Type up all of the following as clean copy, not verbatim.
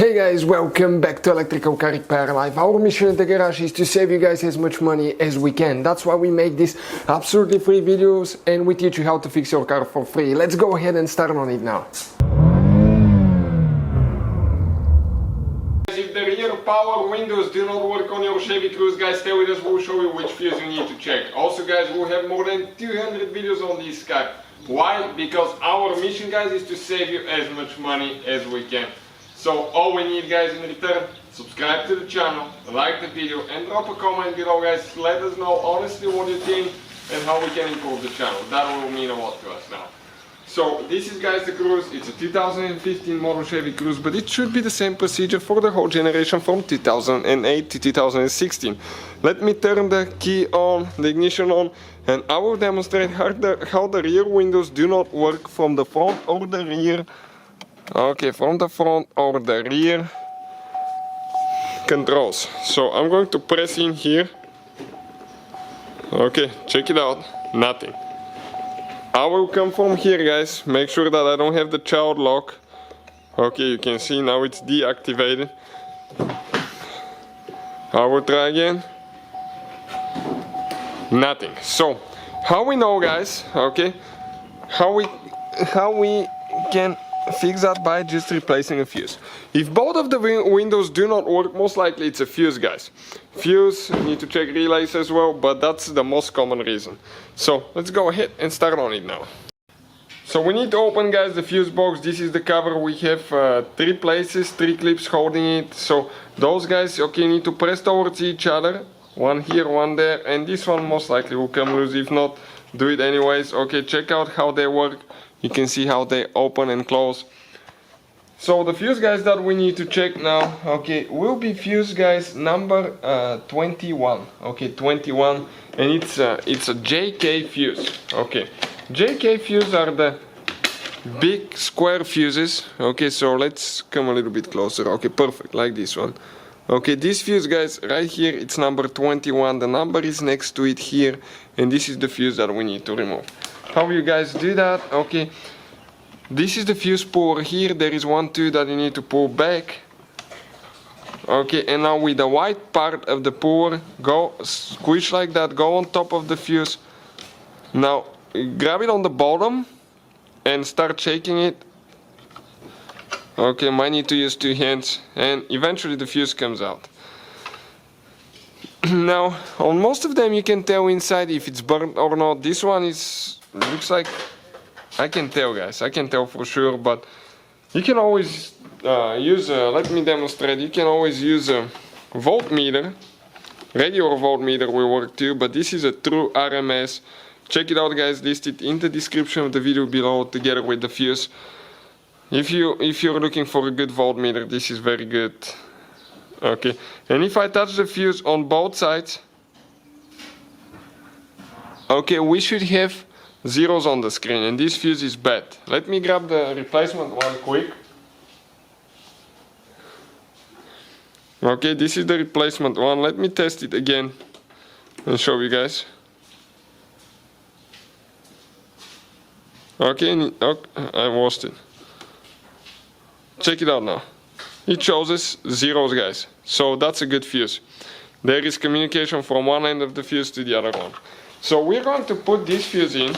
Hey guys, welcome back to Electrical Car Repair Live. Our mission in the garage is to save you guys as much money as we can. That's why we make these absolutely free videos and we teach you how to fix your car for free. Let's go ahead and start on it now. If the rear power windows do not work on your Chevy Cruze, guys, stay with us, we'll show you which fuse you need to check. Also guys, we'll have more than 200 videos on this car. Why? Because our mission, guys, is to save you as much money as we can. So all we need, guys, in return, subscribe to the channel, like the video and drop a comment below, guys. Let us know honestly what you think and how we can improve the channel. That will mean a lot to us now. So this is, guys, the Cruze. It's a 2015 model Chevy Cruze, but it should be the same procedure for the whole generation from 2008 to 2016. Let me turn the key on, the ignition on, and I will demonstrate how the rear windows do not work from the front or the rear. Okay, from the front or the rear controls. So I'm going to press in here. Okay, check it out. Nothing. I will come from here, guys. Make sure that I don't have the child lock. Okay, you can see now it's deactivated. I will try again. Nothing. So how we know, guys, okay, how we can fix that by just replacing a fuse. If both of the windows do not work, most likely it's a fuse, guys. Fuse, you need to check relays as well, but that's the most common reason. So let's go ahead and start on it now. So we need to open, guys, the fuse box. This is the cover. We have 3 places, 3 clips holding it. So those, guys, okay, need to press towards each other. One here, one there, and this one most likely will come loose. If not, do it anyways. Okay, check out how they work. You can see how they open and close. So the fuse, guys, that we need to check now, okay, will be fuse, guys, number 21. Okay, 21, and it's a JK fuse. Okay, JK fuse are the big square fuses. Okay, so let's come a little bit closer. Okay, perfect, like this one. Okay, this fuse, guys, right here, it's number 21. The number is next to it here, and this is the fuse that we need to remove. How you guys do that? Okay, this is the fuse puller here. There is 1, 2 that you need to pull back. Okay, and now with the white part of the puller, go squish like that, go on top of the fuse. Now grab it on the bottom and start shaking it. Okay, might need to use 2 hands, and eventually the fuse comes out. Now on most of them you can tell inside if it's burnt or not. This one looks like, I can tell, guys, I can tell for sure, but you can always use let me demonstrate. You can always use a voltmeter. Regular voltmeter will work too, but this is a true RMS. Check it out, guys, listed in the description of the video below together with the fuse. If you're looking for a good voltmeter, this is very good. Okay, and if I touch the fuse on both sides, okay, we should have zeros on the screen, and this fuse is bad. Let me grab the replacement one quick. Okay, this is the replacement one. Let me test it again and show you guys. Okay, I lost it. Check it out now. It shows us zeros, guys. So that's a good fuse. There is communication from one end of the fuse to the other one. So we're going to put this fuse in.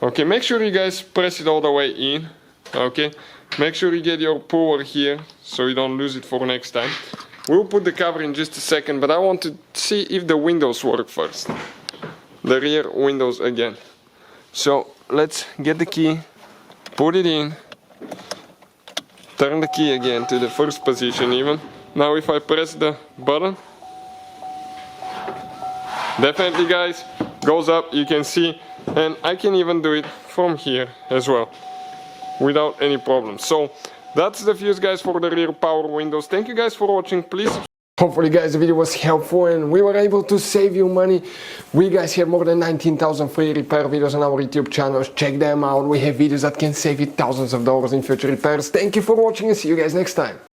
Okay, make sure you guys press it all the way in. Okay, make sure you get your puller here so you don't lose it for next time. We'll put the cover in just a second, but I want to see if the windows work first. The rear windows again. So let's get the key, put it in, turn the key again to the first position even. Now if I press the button, definitely, guys, goes up, you can see, and I can even do it from here as well without any problem. So that's the fuse, guys, for the rear power windows. Thank you guys for watching. Please hopefully, guys, the video was helpful and we were able to save you money. We, guys, have more than 19,000 free repair videos on our YouTube channels. Check them out. We have videos that can save you thousands of dollars in future repairs. Thank you for watching and see you guys next time.